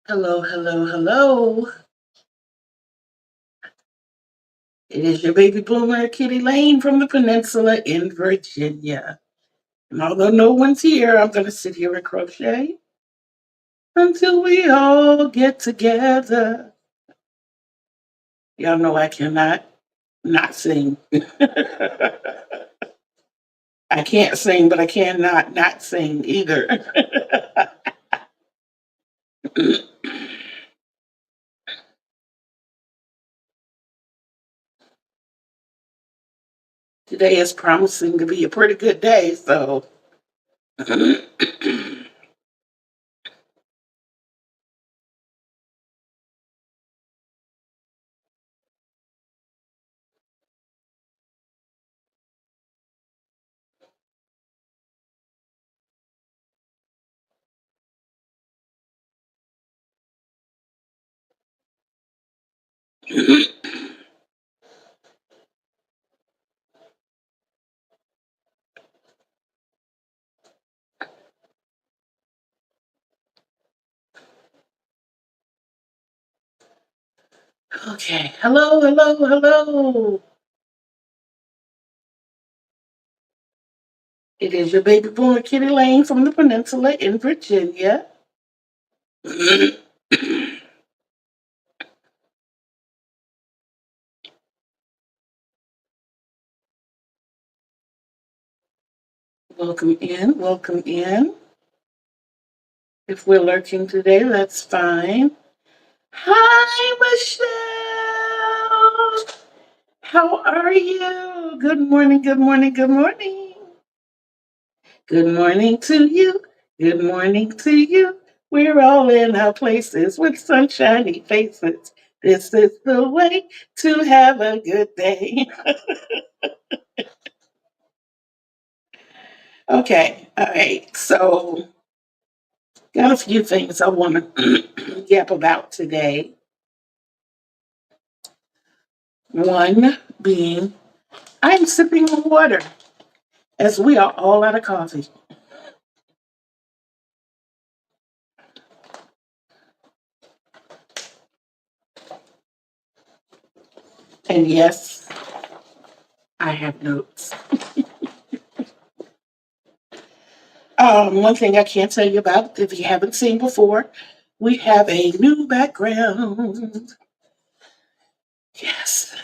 Hello, hello, hello. It is your baby boomer, Kitty Lane from the peninsula in Virginia. And although no one's here, I'm going to sit here and crochet until we all get together. Y'all know I cannot not sing. I can't sing, but I cannot not sing either. Today is promising to be a pretty good day, so. Okay. Hello, hello, hello. It is your baby boomer, Kitty Lane from the peninsula in Virginia. Welcome in, welcome in. If we're lurking today, that's fine. Hi, Michelle. How are you? Good morning, good morning, good morning. Good morning to you. Good morning to you. We're all in our places with sunshiny faces. This is the way to have a good day. Okay, all right. So, got a few things I want to yap about today. One being, I'm sipping on water as we are all out of coffee. And yes, I have notes. One thing I can't tell you about, if you haven't seen before, we have a new background. Yes,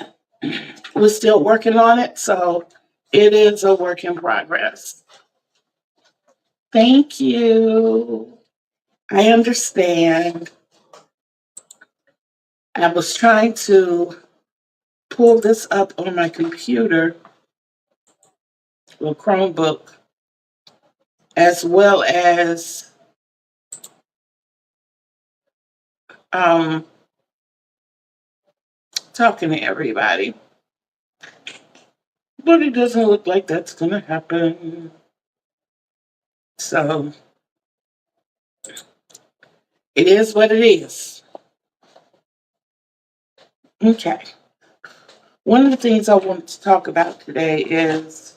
we're still working on it, so it is a work in progress. Thank you. I understand. I was trying to pull this up on my computer or Chromebook, as well as um, talking to everybody. But it doesn't look like that's going to happen. So it is what it is. Okay. One of the things I wanted to talk about today is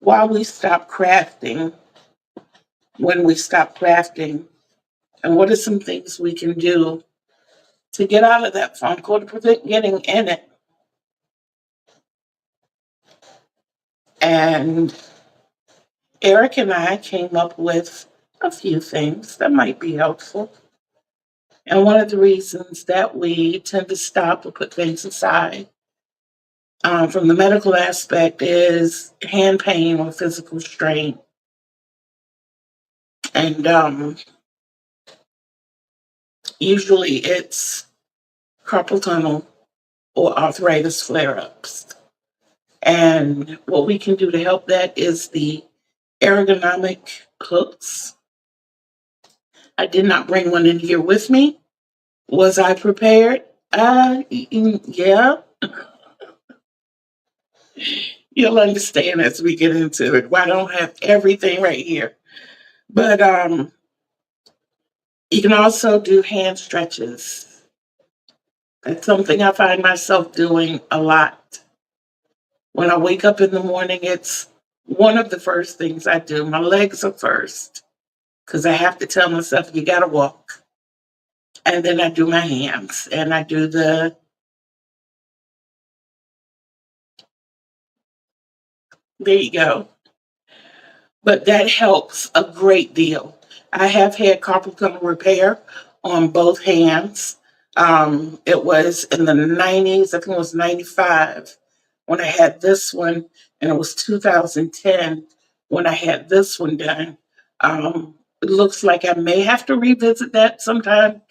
why we stop crafting, when we stop crafting, and what are some things we can do to get out of that funk or to prevent getting in it. And Eric and I came up with a few things that might be helpful. And one of the reasons that we tend to stop or put things aside from the medical aspect is hand pain or physical strain. And usually it's carpal tunnel or arthritis flare ups. And what we can do to help that is the ergonomic hooks. I did not bring one in here with me. Was I prepared? Yeah. You'll understand as we get into it. Why I don't have everything right here. But you can also do hand stretches. That's something I find myself doing a lot. When I wake up in the morning, it's one of the first things I do. My legs are first because I have to tell myself, you got to walk. And then I do my hands and I do the, there you go. But that helps a great deal. I have had carpal tunnel repair on both hands. It was in the 90s, I think it was 95 when I had this one, and it was 2010 when I had this one done. It looks like I may have to revisit that sometime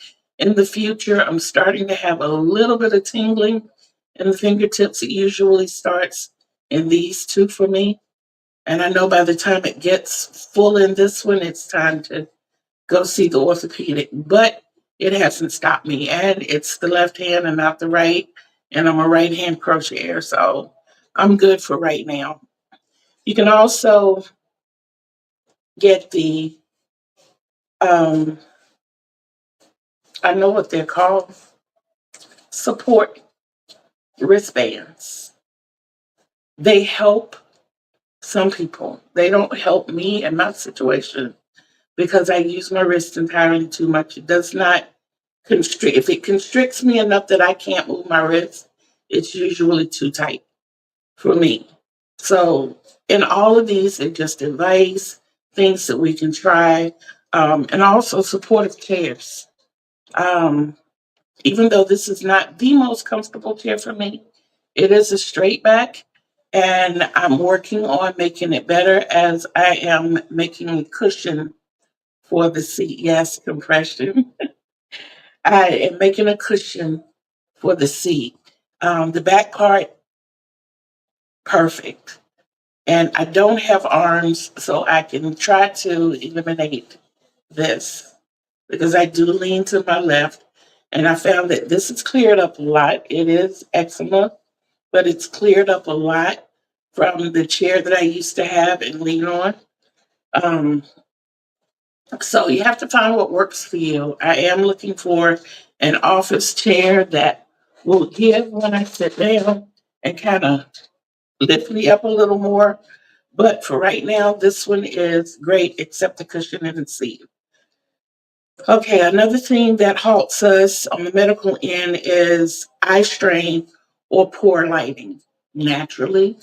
in the future. I'm starting to have a little bit of tingling in the fingertips. It usually starts in these two for me. And I know by the time it gets full in this one, it's time to go see the orthopedic. But it hasn't stopped me. And it's the left hand and not the right. And I'm a right hand crocheter. So I'm good for right now. You can also get the, um, I know what they're called, support wristbands. They help some people. They don't help me in my situation because I use my wrist entirely too much. It does not constrict. If it constricts me enough that I can't move my wrist, it's usually too tight for me. So, in all of these, they're just advice, things that we can try, and also supportive chairs. Um, Even though this is not the most comfortable chair for me, it is a straight back, and I'm working on making it better as I am making a cushion for the seat. Yes, compression. I am making a cushion for the seat. The back part, perfect. And I don't have arms, so I can try to eliminate this because I do lean to my left. And I found that this is cleared up a lot. It is eczema, but it's cleared up a lot from the chair that I used to have and lean on. Um, So you have to find what works for you. I am looking for an office chair that will give when I sit down and kind of lift me up a little more. But for right now, this one is great, except the cushion and the seat. Okay, another thing that halts us on the medical end is eye strain or poor lighting. Naturally,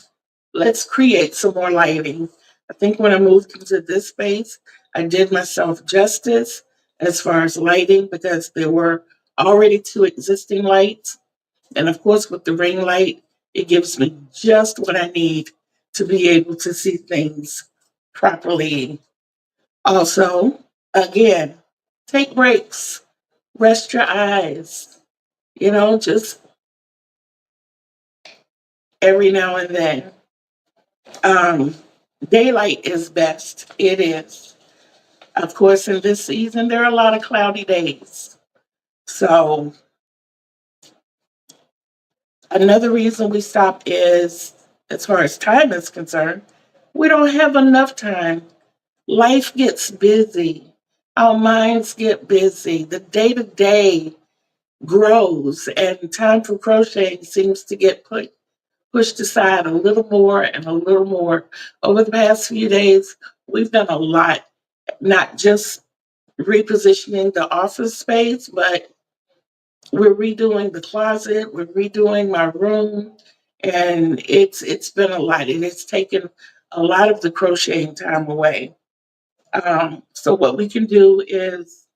let's create some more lighting. I think when I moved into this space, I did myself justice as far as lighting because there were already two existing lights. And of course, with the ring light, it gives me just what I need to be able to see things properly. Also, again, take breaks, rest your eyes, just every now and then. Um, Daylight is best. It is. Of course, in this season, there are a lot of cloudy days. So, another reason we stop is, as far as time is concerned, we don't have enough time. Life gets busy. Our minds get busy. The day to day grows, and time for crocheting seems to get pushed aside a little more and a little more. Over the past few days, we've done a lot, not just repositioning the office space, but we're redoing the closet, we're redoing my room, and it's been a lot. It has taken a lot of the crocheting time away. So what we can do is,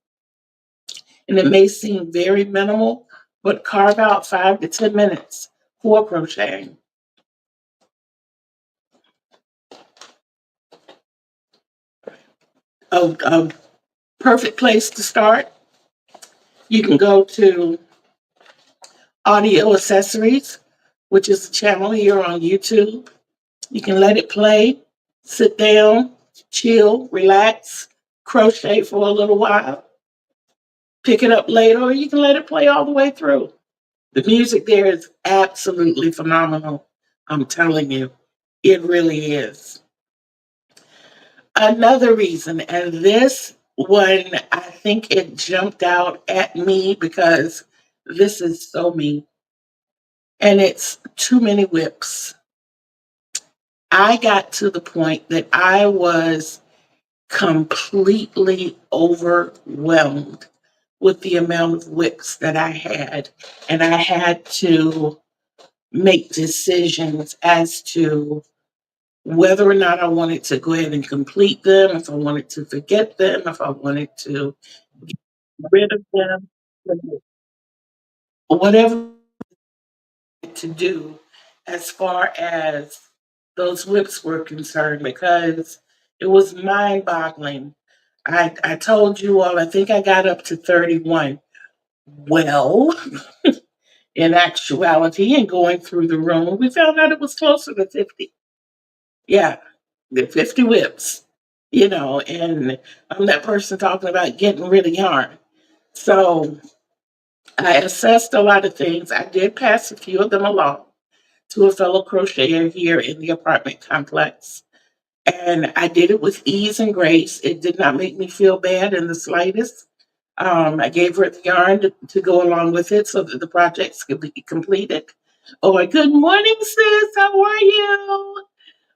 and it may seem very minimal, but carve out 5 to 10 minutes for crocheting. A perfect place to start. You can go to Audio Accessories, which is a channel here on YouTube. You can let it play, sit down, chill, relax, crochet for a little while, pick it up later, or you can let it play all the way through. The music there is absolutely phenomenal. I'm telling you, it really is. Another reason, and this one, I think it jumped out at me because this is so me, and it's too many whips. I got to the point that I was completely overwhelmed with the amount of whips that I had. And I had to make decisions as to whether or not I wanted to go ahead and complete them, if I wanted to forget them, if I wanted to get rid of them, whatever to do as far as those whips were concerned, because it was mind boggling. I told you all, I think I got up to 31. Well, in actuality, and going through the room, we found out it was closer to 50. Yeah, the 50 whips, and I'm that person talking about getting rid of yarn. So I assessed a lot of things. I did pass a few of them along to a fellow crocheter here in the apartment complex. And I did it with ease and grace. It did not make me feel bad in the slightest. I gave her the yarn to go along with it so that the projects could be completed. Oh, good morning, sis. How are you?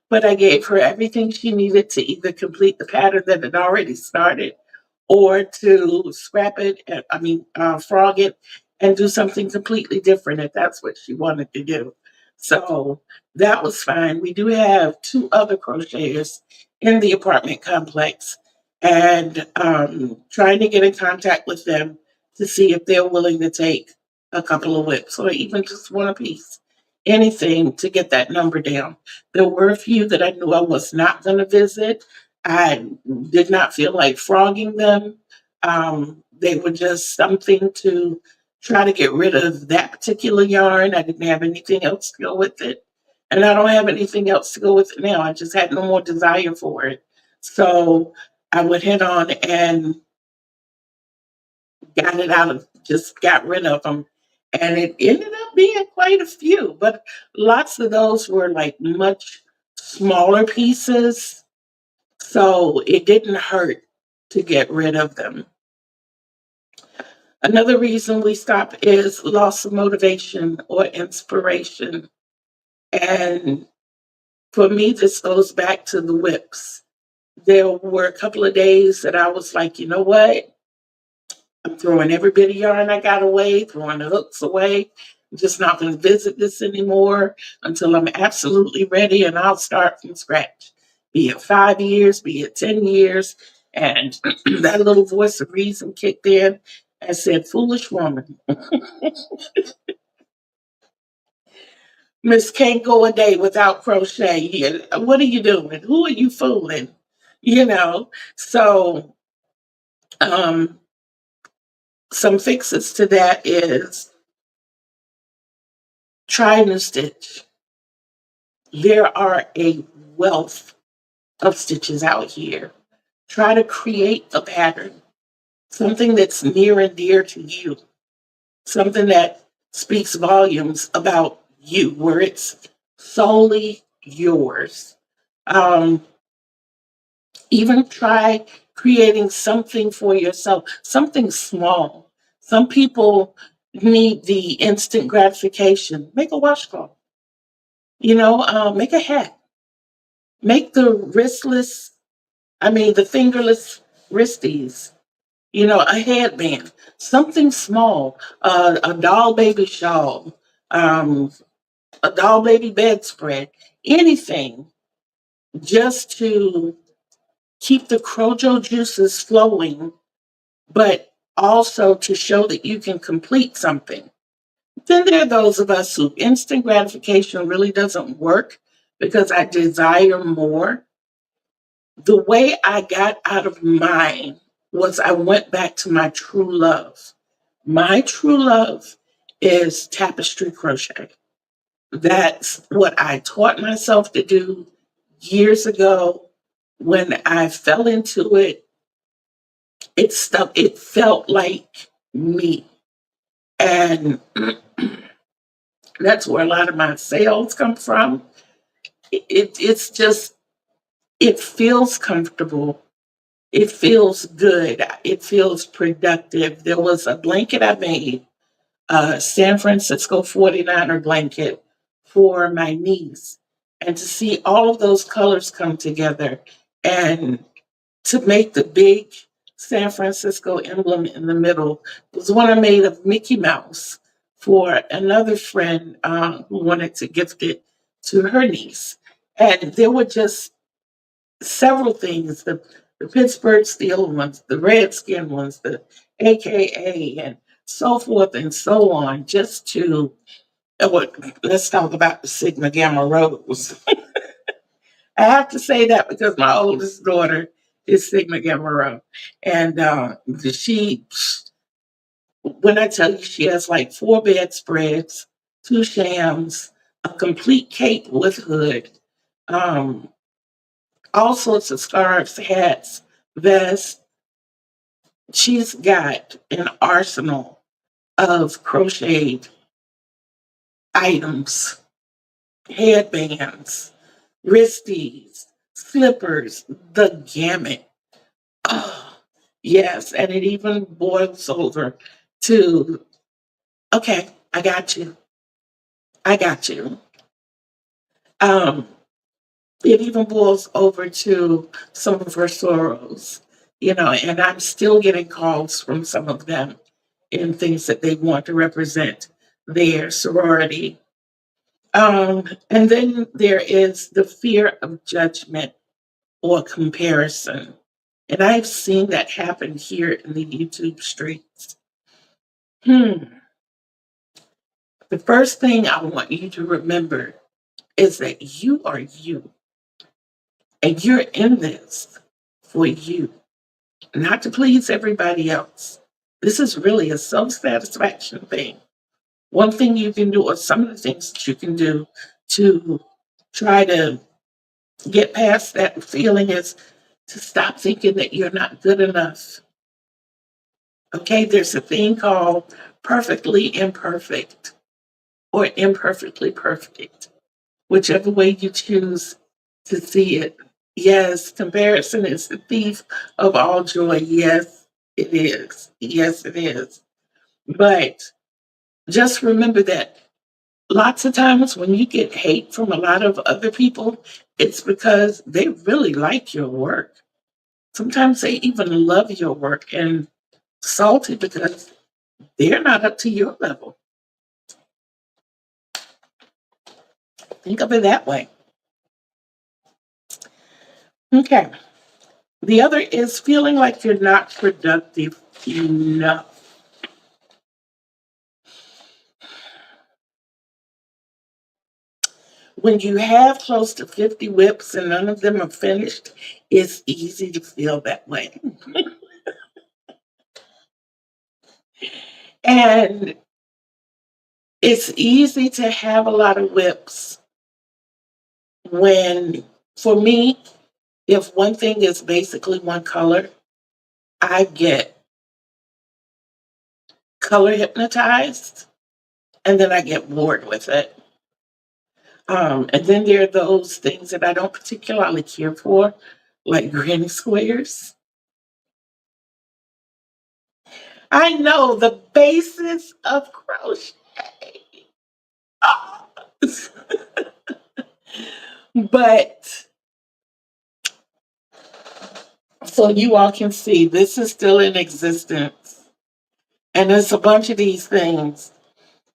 But I gave her everything she needed to either complete the pattern that had already started or to scrap it, frog it and do something completely different if that's what she wanted to do. So that was fine. We do have two other crocheters in the apartment complex, and trying to get in contact with them to see if they're willing to take a couple of whips or even just one apiece. Anything to get that number down. There were a few that I knew I was not going to visit. I did not feel like frogging them. They were just something to try to get rid of that particular yarn. I didn't have anything else to go with it. And I don't have anything else to go with it now. I just had no more desire for it. So I went head on and just got rid of them. And it ended up being quite a few, but lots of those were like much smaller pieces. So it didn't hurt to get rid of them. Another reason we stop is loss of motivation or inspiration. And for me, this goes back to the whips. There were a couple of days that I was like, you know what? I'm throwing every bit of yarn I got away, throwing the hooks away. I'm just not going to visit this anymore until I'm absolutely ready, and I'll start from scratch. Be it 5 years, be it 10 years. And that little voice of reason kicked in and said, foolish woman, Miss can't go a day without crochet here. What are you doing? Who are you fooling? You know? So, um, some fixes to that is try a new stitch. There are a wealth of stitches out here. Try to create a pattern, something that's near and dear to you, something that speaks volumes about you, where it's solely yours. Um, Even try creating something for yourself, something small. Some people need the instant gratification. Make a washcloth, make a hat, make the fingerless wristies, a headband, something small, a doll baby shawl, um, a doll baby bedspread, anything just to keep the crojo juices flowing, but also to show that you can complete something. Then there are those of us who instant gratification really doesn't work because I desire more. The way I got out of mine was I went back to my true love. My true love is tapestry crochet. That's what I taught myself to do years ago. When I fell into it, it felt like me. And that's where a lot of my sales come from. It's just, it feels comfortable. It feels good. It feels productive. There was a blanket I made, a San Francisco 49er blanket for my niece. And to see all of those colors come together and to make the big San Francisco emblem in the middle. It was one I made of Mickey Mouse for another friend who wanted to gift it to her niece. And there were just several things, the Pittsburgh Steel ones, the Redskin ones, the AKA, and so forth and so on, just to, what, let's talk about the Sigma Gamma Rose. I have to say that because my oldest daughter is Sigma Gamma Rho. And she, when I tell you, she has like 4 bedspreads, 2 shams, a complete cape with hood, um, all sorts of scarves, hats, vests. She's got an arsenal of crocheted items, headbands, wristies, slippers, the gamut. Oh, yes, and it even boils over to, okay, I got you. I got you. Um, it even boils over to some of her sorrows, and I'm still getting calls from some of them in things that they want to represent their sorority. And then there is the fear of judgment or comparison. And I've seen that happen here in the YouTube streets. Hmm. The first thing I want you to remember is that you are you, and you're in this for you, not to please everybody else. This is really a self satisfaction thing. One thing you can do, or some of the things that you can do to try to get past that feeling, is to stop thinking that you're not good enough. Okay, there's a thing called perfectly imperfect or imperfectly perfect, whichever way you choose to see it. Yes, comparison is the thief of all joy. Yes, it is. Yes, it is. But just remember that lots of times when you get hate from a lot of other people, it's because they really like your work. Sometimes they even love your work and salty because they're not up to your level. Think of it that way. Okay. The other is feeling like you're not productive enough. When you have close to 50 whips and none of them are finished, it's easy to feel that way. And it's easy to have a lot of whips when, for me, if one thing is basically one color, I get color hypnotized and then I get bored with it. And then there are those things that I don't particularly care for, like granny squares. I know the basis of crochet. Ah. But so you all can see, this is still in existence. And there's a bunch of these things.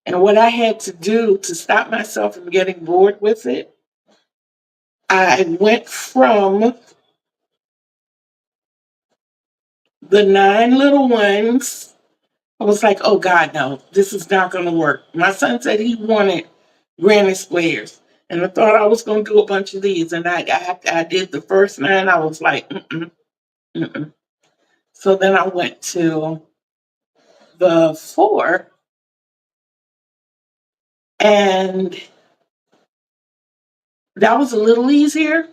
And what I had to do to stop myself from getting bored with it, I went from the 9 little ones. I was like, oh God, no, this is not going to work. My son said he wanted granny squares. And I thought I was going to do a bunch of these. And I did the first 9. I was like, mm-mm, mm-mm. So then I went to the 4. And that was a little easier,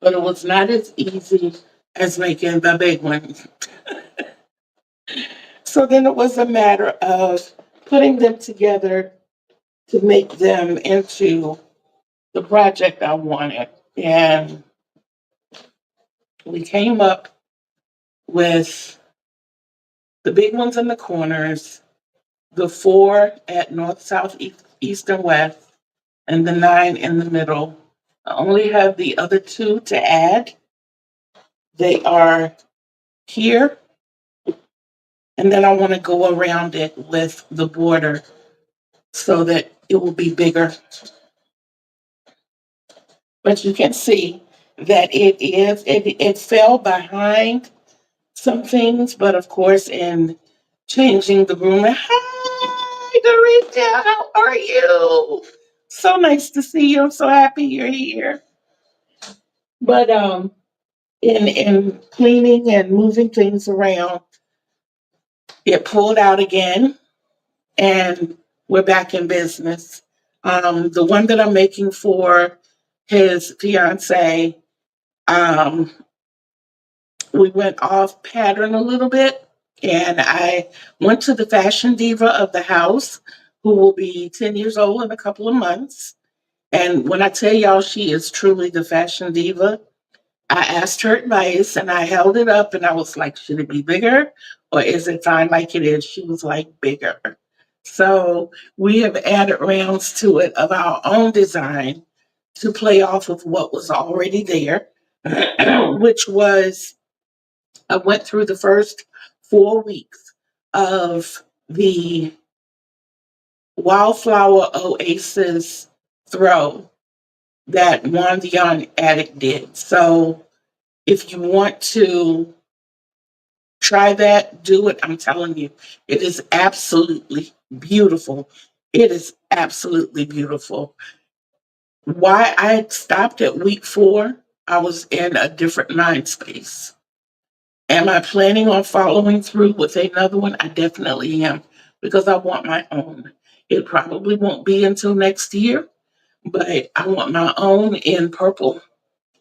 but it was not as easy as making the big one. So then it was a matter of putting them together to make them into the project I wanted. And we came up with the big ones in the corners, the 4 at north, south, east, and west, and the 9 in the middle. I only have the other 2 to add, They are here, and then I want to go around it with the border so that it will be bigger. But you can see that it fell behind some things, but of course, in changing the room. Hi, Dorita, how are you? So nice to see you. I'm so happy you're here. But in cleaning and moving things around, it pulled out again, and we're back in business. The one that I'm making for his fiance, um, we went off pattern a little bit, and I went to the fashion diva of the house, who will be 10 years old in a couple of months. And when I tell y'all she is truly the fashion diva, I asked her advice and I held it up and I was like, should it be bigger or is it fine like it is? She was like, bigger. So we have added rounds to it of our own design to play off of what was already there, which was I went through the first 4 weeks of the Wildflower Oasis throw that One the Young Addict did. So if you want to try that, do it. I'm telling you, it is absolutely beautiful. It is absolutely beautiful. Why I stopped at week 4, I was in a different mind space. Am I planning on following through with another one? I definitely am because I want my own. It probably won't be until next year, but I want my own in purple.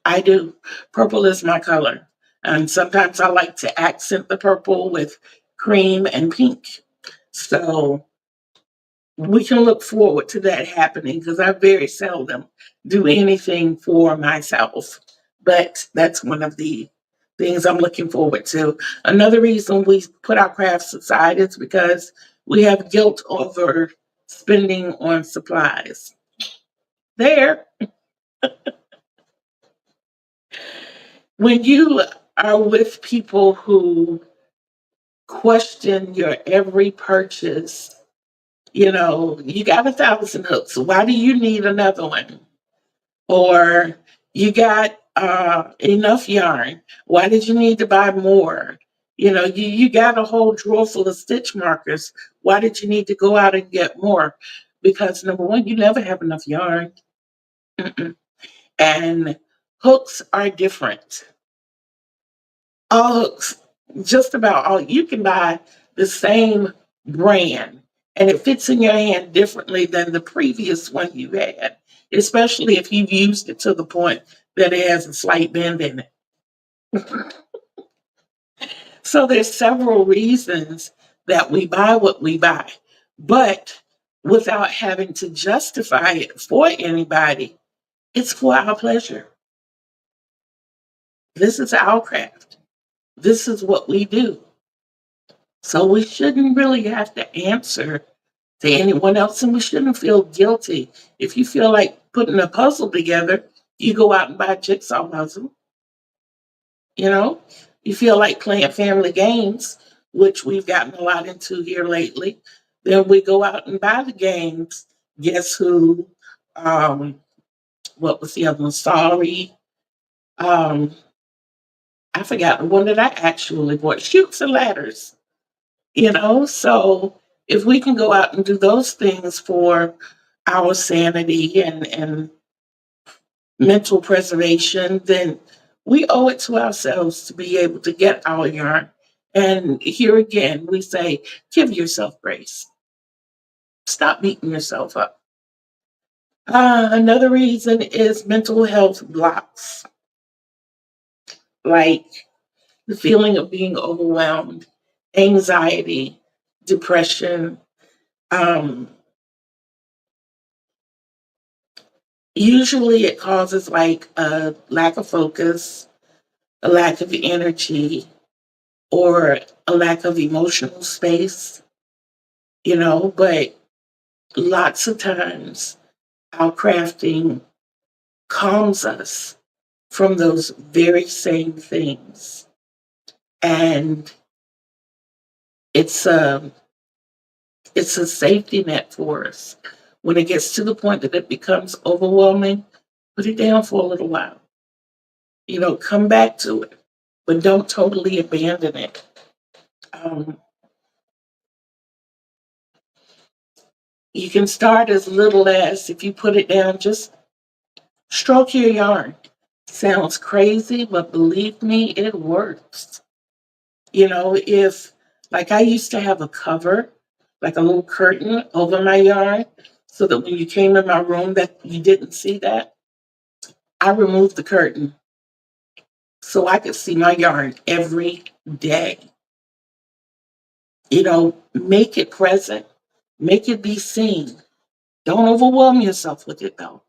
I do. Purple is my color. And sometimes I like to accent the purple with cream and pink. So we can look forward to that happening because I very seldom do anything for myself. But that's one of the things I'm looking forward to. Another reason we put our crafts aside is because we have guilt over spending on supplies. There, when you are with people who question your every purchase, you got 1,000 hooks. Why do you need another one? Or you got enough yarn. Why did you need to buy more? You got a whole drawer full of stitch markers. Why did you need to go out and get more? Because number one, you never have enough yarn. Mm-mm. And hooks are different. All hooks, just about all, you can buy the same brand and it fits in your hand differently than the previous one you had, especially if you've used it to the point that it has a slight bend in it. So there's several reasons that we buy what we buy, but without having to justify it for anybody, it's for our pleasure. This is our craft. This is what we do. So we shouldn't really have to answer to anyone else, and we shouldn't feel guilty. If you feel like putting a puzzle together, you go out and buy a jigsaw puzzle. You know, you feel like playing family games, which we've gotten a lot into here lately. Then we go out and buy the games. Guess who? Um, what was the other one? Sorry. Um, I forgot the one that I actually bought. Shoots and ladders. So if we can go out and do those things for our sanity and mental preservation, then we owe it to ourselves to be able to get our yarn. And here again, we say, give yourself grace. Stop beating yourself up. Another reason is mental health blocks, like the feeling of being overwhelmed, anxiety, depression. Um, Usually it causes like a lack of focus, a lack of energy, or a lack of emotional space, but lots of times our crafting calms us from those very same things. And it's a it's a safety net for us. When it gets to the point that it becomes overwhelming, put it down for a little while. Come back to it, but don't totally abandon it. Um, you can start as little as, if you put it down, just stroke your yarn. Sounds crazy, but believe me, it works. If, like, I used to have a cover, like a little curtain over my yarn, so that when you came in my room that you didn't see that, I removed the curtain so I could see my yarn every day. Make it present, make it be seen. Don't overwhelm yourself with it though.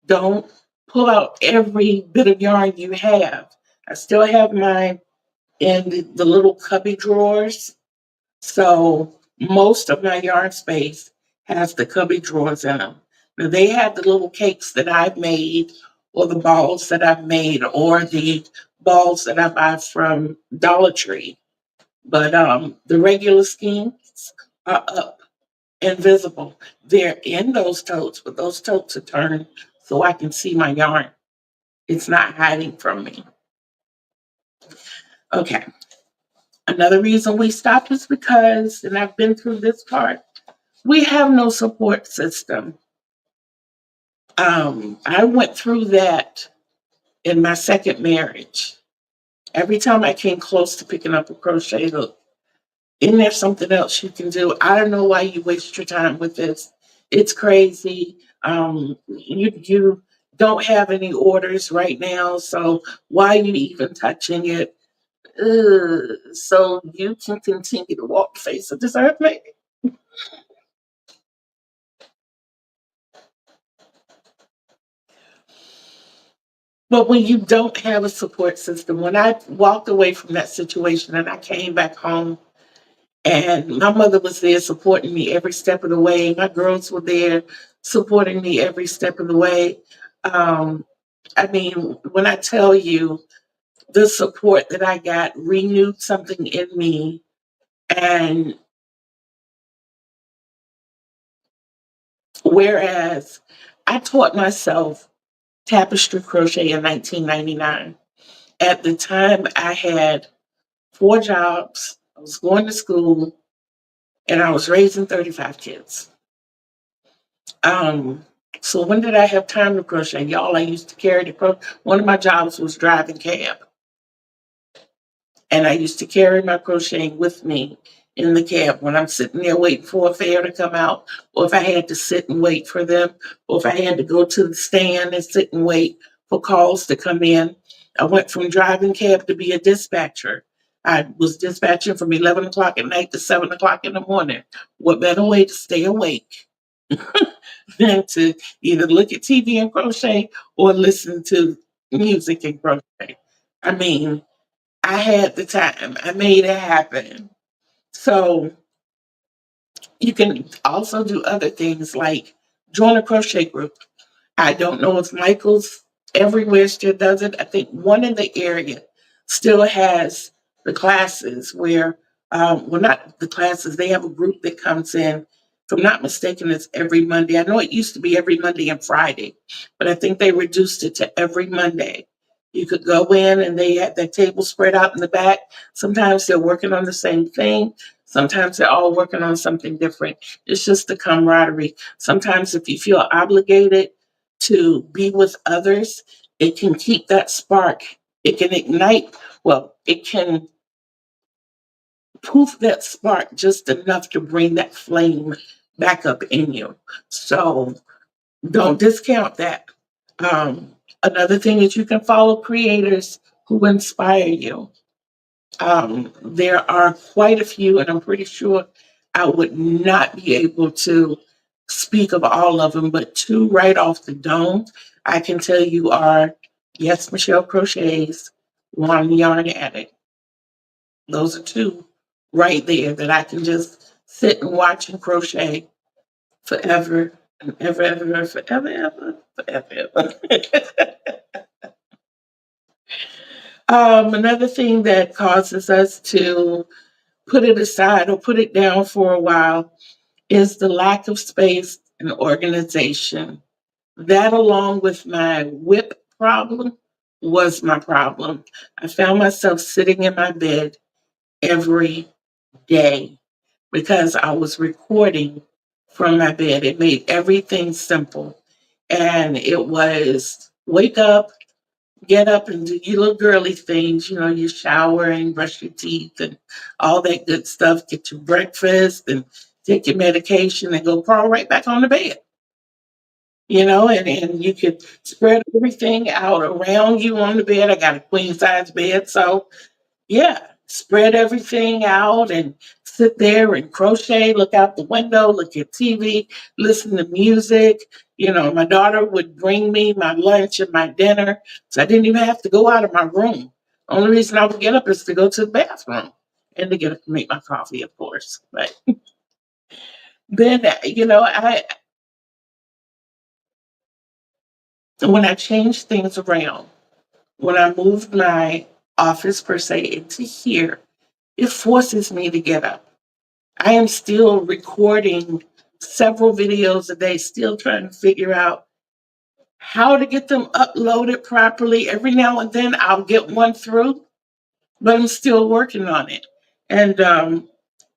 Don't pull out every bit of yarn you have. I still have mine in the little cubby drawers. So most of my yarn space has the cubby drawers in them. Now they have the little cakes that I've made, or the balls that I've made, or the balls that I buy from Dollar Tree. But the regular schemes are up and visible. They're in those totes, but those totes are turned so I can see my yarn. It's not hiding from me. Okay. Another reason we stopped is because, and I've been through this part, we have no support system. I went through that in my second marriage. Every time I came close to picking up a crochet hook, isn't there something else you can do? I don't know why you waste your time with this. It's crazy. You don't have any orders right now, so why are you even touching it? So you can continue to walk the face of this earth, maybe. But when you don't have a support system, when I walked away from that situation and I came back home, and my mother was there supporting me every step of the way, my girls were there supporting me every step of the way. Um, I mean, when I tell you the support that I got renewed something in me, and whereas I taught myself tapestry crochet in 1999. At the time, I had 4 jobs, I was going to school, and I was raising 35 kids. Um, so when did I have time to crochet? Y'all, I used to carry the crochet. One of my jobs was driving cab. And I used to carry my crocheting with me in the cab when I'm sitting there waiting for a fare to come out, or if I had to sit and wait for them, or if I had to go to the stand and sit and wait for calls to come in. I went from driving cab to be a dispatcher. I was dispatching from 11 o'clock at night to 7 o'clock in the morning. What better way to stay awake than to either look at TV and crochet or listen to music and crochet? I mean, I had the time. I made it happen. So you can also do other things like join a crochet group. I don't know if Michael's everywhere still does it. I think one in the area still has the classes where, well, not the classes, they have a group that comes in. If I'm not mistaken, it's every Monday. I know it used to be every Monday and Friday, but I think they reduced it to every Monday. You could go in and they had their table spread out in the back. Sometimes they're working on the same thing. Sometimes they're all working on something different. It's just the camaraderie. Sometimes if you feel obligated to be with others, it can keep that spark. It can ignite, well, it can poof that spark just enough to bring that flame back up in you. So don't discount that. Another thing is you can follow creators who inspire you. There are quite a few, and I'm pretty sure I would not be able to speak of all of them, but two right off the dome, I can tell you are Yes, Michelle Crochets, One Yarn Addict. Those are two right there that I can just sit and watch and crochet forever and ever, ever, forever, ever, forever, ever. Another thing that causes us to put it aside or put it down for a while is the lack of space and organization. That, along with my whip problem, was my problem. I found myself sitting in my bed every day because I was recording from my bed. It made everything simple. And it was wake up, get up and do your little girly things, you shower and brush your teeth and all that good stuff, get your breakfast and take your medication and go crawl right back on the bed. And you could spread everything out around you on the bed. I got a queen size bed, so yeah, spread everything out and sit there and crochet, look out the window, look at TV, listen to music. My daughter would bring me my lunch and my dinner, so I didn't even have to go out of my room. Only reason I would get up is to go to the bathroom and to get up to make my coffee, of course. But then, when I changed things around, when I moved my office per se into here, it forces me to get up. I am still recording several videos a day, still trying to figure out how to get them uploaded properly. Every now and then I'll get one through, but I'm still working on it. And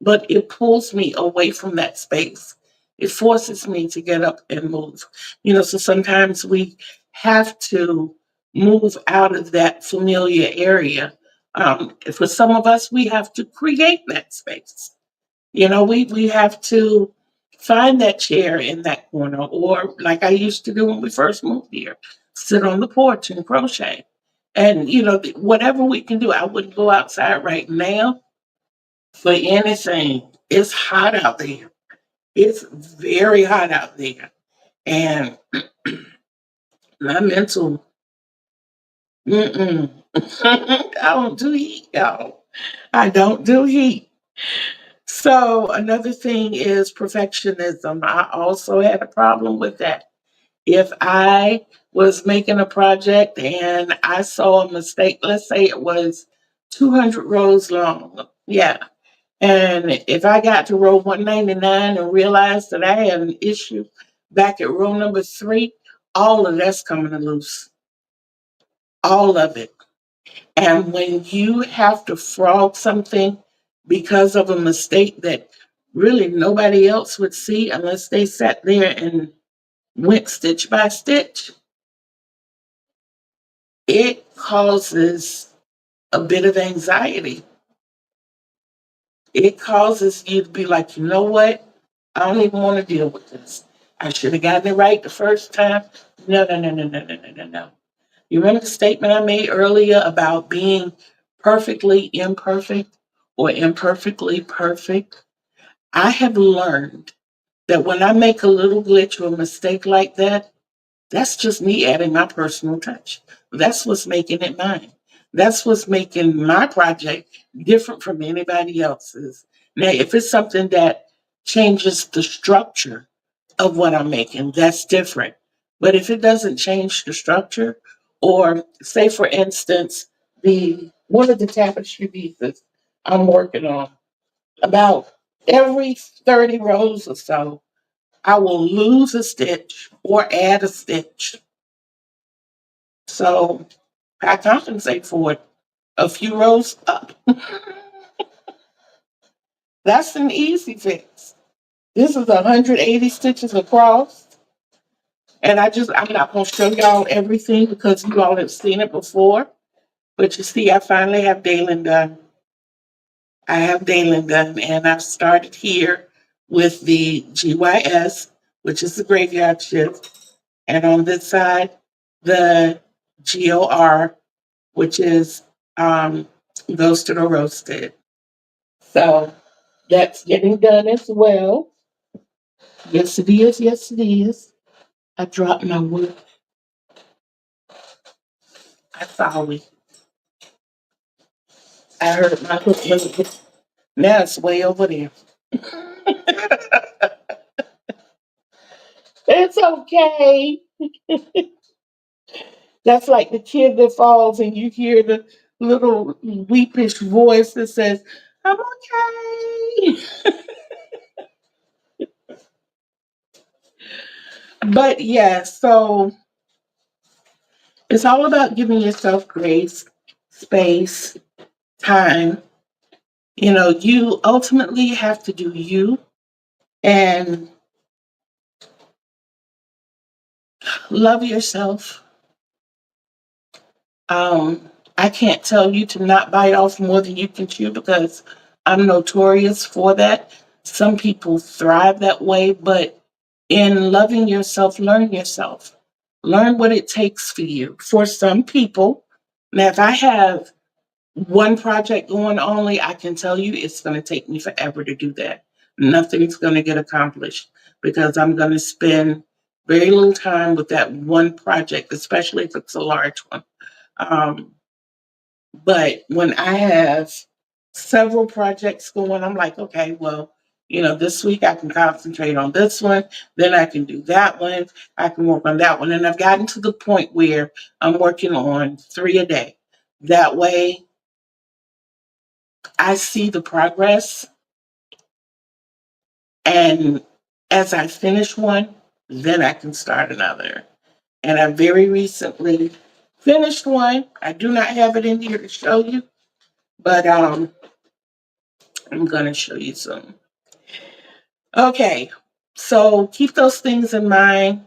but it pulls me away from that space. It forces me to get up and move. So sometimes we have to move out of that familiar area. For some of us, we have to create that space. We have to find that chair in that corner, or like I used to do when we first moved here, sit on the porch and crochet. And, whatever we can do, I wouldn't go outside right now for anything. It's hot out there. It's very hot out there. And my mental, mm-mm. I don't do heat, y'all. I don't do heat. So another thing is perfectionism. I also had a problem with that. If I was making a project and I saw a mistake, let's say it was 200 rows long. Yeah. And if I got to row 199 and realized that I had an issue back at row number 3, all of that's coming loose. All of it. And when you have to frog something because of a mistake that really nobody else would see unless they sat there and went stitch by stitch, it causes a bit of anxiety. It causes you to be like, you know what? I don't even want to deal with this. I should have gotten it right the first time. No, no, no, no, no, no, no, no, no. You remember the statement I made earlier about being perfectly imperfect or imperfectly perfect? I have learned that when I make a little glitch or a mistake like that, that's just me adding my personal touch. That's what's making it mine. That's what's making my project different from anybody else's. Now, if it's something that changes the structure of what I'm making, that's different. But if it doesn't change the structure, or say for instance, the one of the tapestry pieces I'm working on, about every 30 rows or so, I will lose a stitch or add a stitch. So I compensate for it a few rows up. That's an easy fix. This is 180 stitches across. And I'm not going to show y'all everything because you all have seen it before. But you see, I finally have Dalen done. I have Dalen done. And I've started here with the GYS, which is the graveyard shift. And on this side, the GOR, which is goes to the roasted. So that's getting done as well. Yes, it is. Yes, it is. I dropped my wood. I sorry. I heard my hook moving. Now it's way over there. It's okay. That's like the kid that falls and you hear the little weepish voice that says, I'm okay. But yeah, so it's all about giving yourself grace, space, time. You know, you ultimately have to do you and love yourself. I can't tell you to not bite off more than you can chew because I'm notorious for that. Some people thrive that way, but in loving yourself, learn yourself. Learn what it takes for you. For some people, now if I have one project going only, I can tell you it's going to take me forever to do that. Nothing's going to get accomplished because I'm going to spend very little time with that one project, especially if it's a large one. Um, but when I have several projects going, I'm like, okay, well, you know, this week I can concentrate on this one, then I can do that one, I can work on that one. And I've gotten to the point where I'm working on 3 a day. That way I see the progress. And as I finish one, then I can start another. And I very recently finished one. I do not have it in here to show you, but I'm going to show you some. Okay, so keep those things in mind.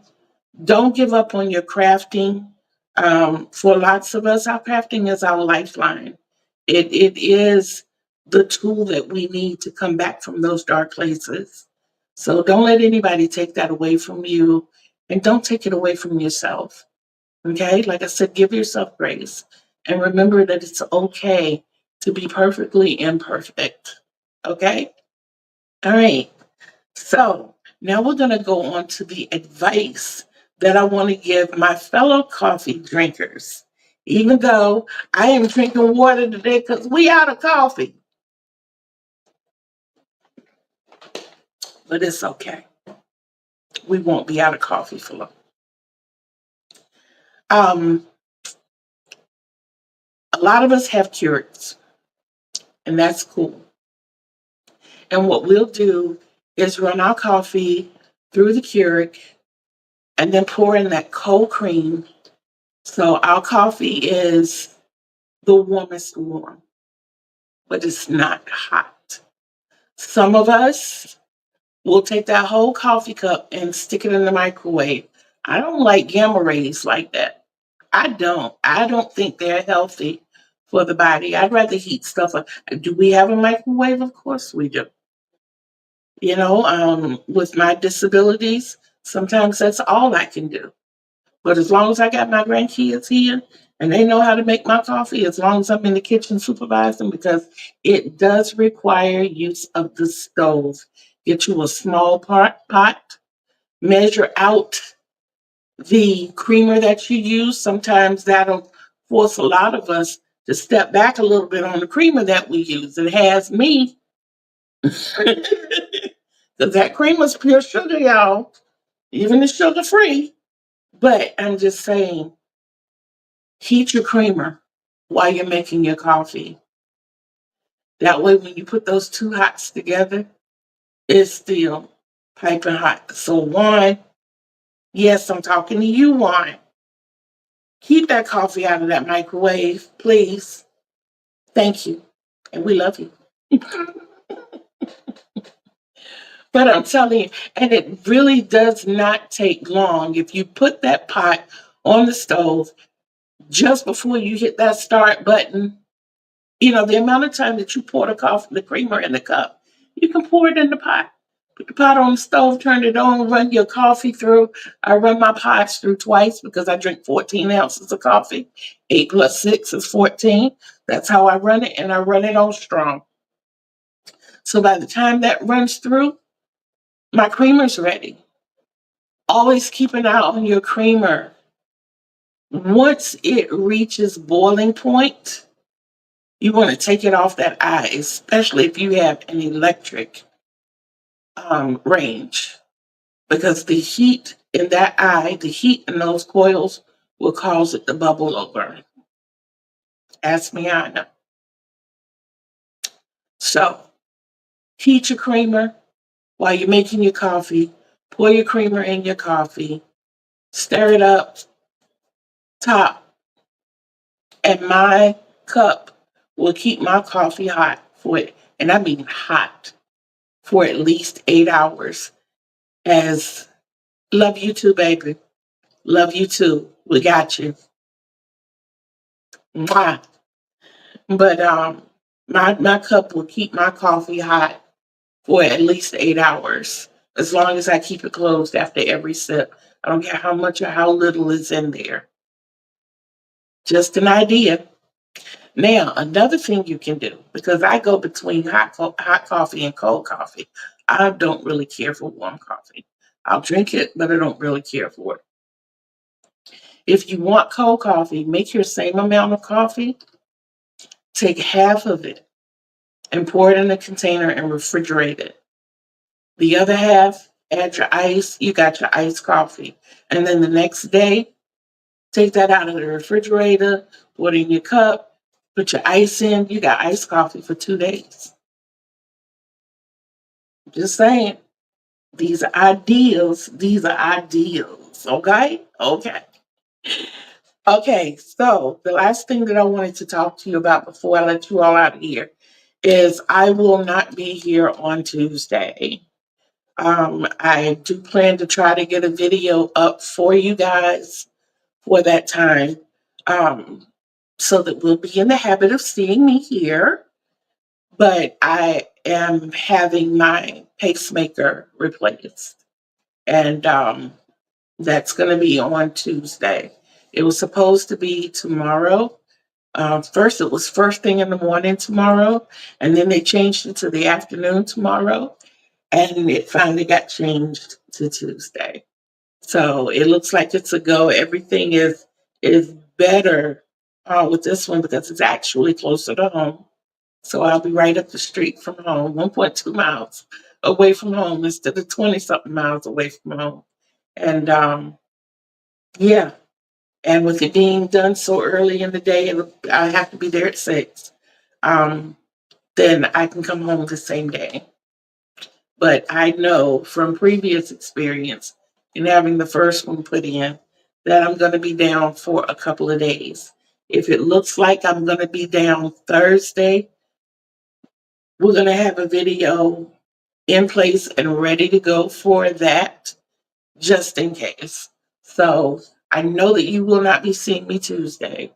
Don't give up on your crafting. For lots of us, our crafting is our lifeline. It is the tool that we need to come back from those dark places. So don't let anybody take that away from you, and don't take it away from yourself. Okay, like I said, give yourself grace and remember that it's okay to be perfectly imperfect. Okay, all right. So now we're going to go on to the advice that I want to give my fellow coffee drinkers. Even though I am drinking water today because we out of coffee, but it's okay. We won't be out of coffee for long. Um, a lot of us have Keurigs, and that's cool. And what we'll do is run our coffee through the Keurig and then pour in that cold cream. So our coffee is the warmest warm, but it's not hot. Some of us will take that whole coffee cup and stick it in the microwave. I don't like gamma rays like that. I don't. I don't think they're healthy for the body. I'd rather heat stuff up. Do we have a microwave? Of course we do. You know, with my disabilities, sometimes that's all I can do. But as long as I got my grandkids here and they know how to make my coffee, as long as I'm in the kitchen supervising, because it does require use of the stove. Get you a small pot, measure out the creamer that you use. Sometimes that'll force a lot of us to step back a little bit on the creamer that we use. It has me, because that creamer's pure sugar, y'all. Even the sugar free. But I'm just saying, heat your creamer while you're making your coffee. That way, when you put those two hots together, it's still piping hot. So, one, yes, I'm talking to you, one. Keep that coffee out of that microwave, please. Thank you. And we love you. But I'm telling you, and it really does not take long if you put that pot on the stove just before you hit that start button. You know, the amount of time that you pour the coffee, the creamer in the cup, you can pour it in the pot. Put the pot on the stove, turn it on, run your coffee through. I run my pots through twice because I drink 14 ounces of coffee. 8 plus 6 is 14. That's how I run it, and I run it on strong. So by the time that runs through, my creamer's ready. Always keep an eye on your creamer. Once it reaches boiling point, you want to take it off that eye, especially if you have an electric range, because the heat in that eye, the heat in those coils will cause it to bubble over. Ask me how I know. So heat your creamer while you're making your coffee. Pour your creamer in your coffee. Stir it up, top, and my cup will keep my coffee hot for it, and I mean hot, for at least 8 hours. As love you too, baby. Love you too. We got you. Mwah. But my cup will keep my coffee hot for at least 8 hours, as long as I keep it closed after every sip. I don't care how much or how little is in there. Just an idea. Now, another thing you can do, because I go between hot coffee and cold coffee. I don't really care for warm coffee. I'll drink it, but I don't really care for it. If you want cold coffee, make your same amount of coffee, take half of it and pour it in a container and refrigerate it. The other half, add your ice, you got your iced coffee. And then the next day, take that out of the refrigerator, put it in your cup, put your ice in, you got iced coffee for 2 days. Just saying. These are ideals. These are ideals. Okay? Okay. Okay, so the last thing that I wanted to talk to you about before I let you all out of here is I will not be here on Tuesday. I do plan to try to get a video up for you guys for that time, so that we'll be in the habit of seeing me here. But I am having my pacemaker replaced, and that's going to be on Tuesday. It was supposed to be tomorrow. First, it was first thing in the morning tomorrow, and then they changed it to the afternoon tomorrow, and it finally got changed to Tuesday. So it looks like it's a go. Everything is better with this one because it's actually closer to home. So I'll be right up the street from home, 1.2 miles away from home instead of 20 something miles away from home. And yeah, and with it being done so early in the day, I have to be there at 6. Um, then I can come home the same day. But I know from previous experience in having the first one put in that I'm going to be down for a couple of days. If it looks like I'm going to be down Thursday, we're going to have a video in place and ready to go for that, just in case. So I know that you will not be seeing me Tuesday,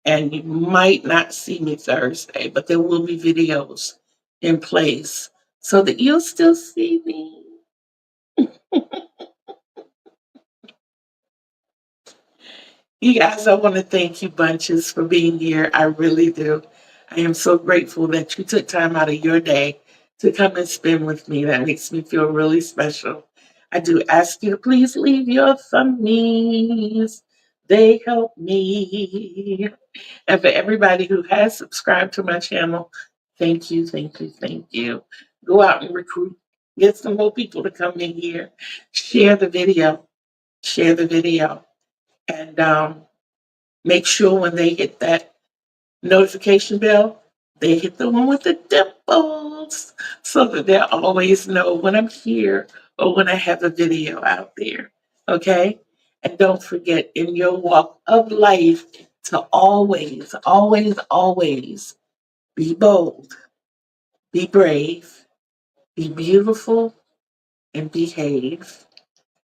and you might not see me Thursday, but there will be videos in place so that you'll still see me. You guys, I want to thank you bunches for being here. I really do. I am so grateful that you took time out of your day to come and spend with me. That makes me feel really special. I do ask you to please leave your thummies. They help me. And for everybody who has subscribed to my channel, thank you, thank you, thank you. Go out and recruit. Get some more people to come in here. Share the video. Share the video. And make sure when they hit that notification bell, they hit the one with the dimples so that they'll always know when I'm here or when I have a video out there. Okay? And don't forget in your walk of life to always, always, always be bold, be brave, be beautiful, and behave.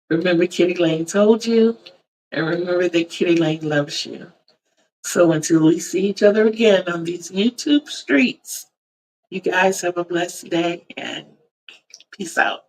Remember, Kitty Lane told you, and remember that Kitty Lane loves you. So until we see each other again on these YouTube streets, you guys have a blessed day and peace out.